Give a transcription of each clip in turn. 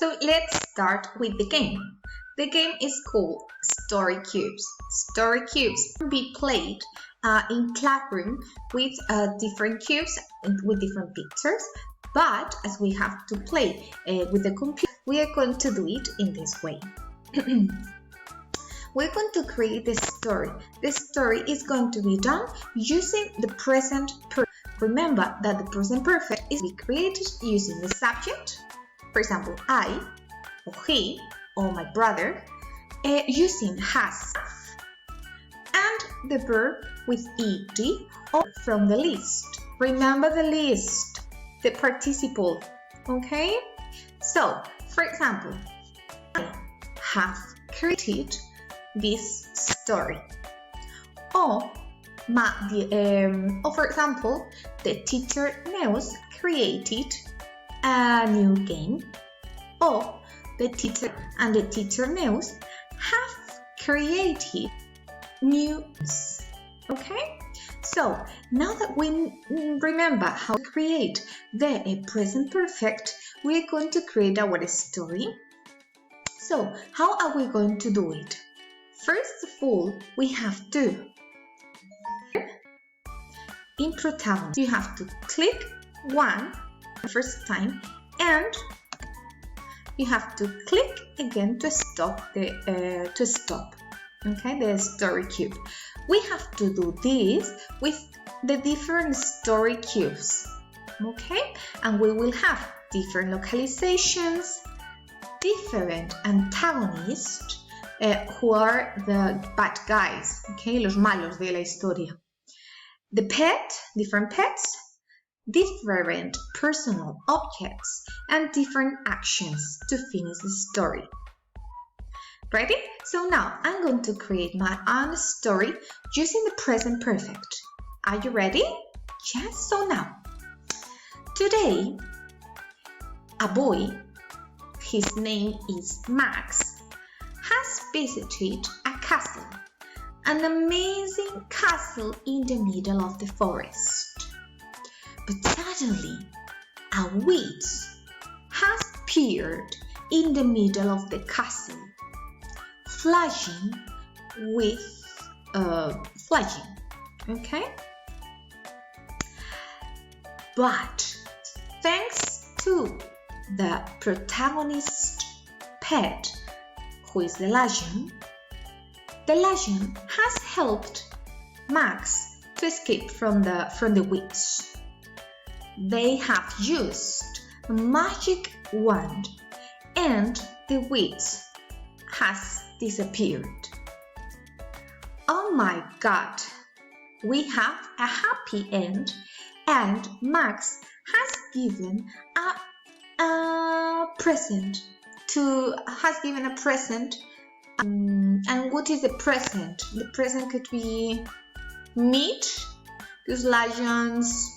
So let's start with the game. The game is called Story Cubes. Story Cubes can be played in classroom with different cubes with different pictures, but as we have to play with the computer, we are going to do it in this way. We're going to create the story. The story is going to be done using the present perfect. Remember that the present perfect is created using the subject, for example, I, or he, or my brother, using has, and the verb with ed or from the list. Remember the list, the participle, okay? So, for example, I have created this story. Or for example, the teacher knows created a new game. Or the teacher and the teacher knows have created news. Okay? So now that we remember how to create the present perfect, we're going to create our story. So how are we going to do it? First of all, we have to in protagonist, you have to click one the first time and you have to click again to stop the story cube. We have to do this with the different story cubes, okay? And we will have different localizations, different antagonists who are the bad guys, okay? Los malos de la historia. The different pets, different personal objects, and different actions to finish the story. Ready? So now I'm going to create my own story using the present perfect. Are you ready? Yes, so now. Today, a boy, his name is Max, has visited a castle. An amazing castle in the middle of the forest. But suddenly, a witch has appeared in the middle of the castle, flashing with okay? But thanks to the protagonist pet, who is the lion has helped Max to escape from the witch. They have used a magic wand and the witch has disappeared. Oh my God! We have a happy end and Max has given a present. And what is the present? The present could be meat, because lions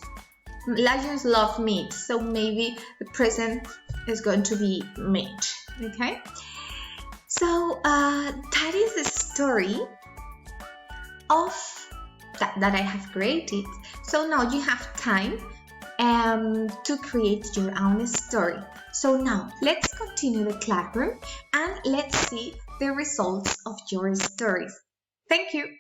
love meat, so maybe the present is going to be meat. Okay, so that is the story of that I have created. So now you have time to create your own story. So now let's continue the classroom and let's see the results of your stories. Thank you.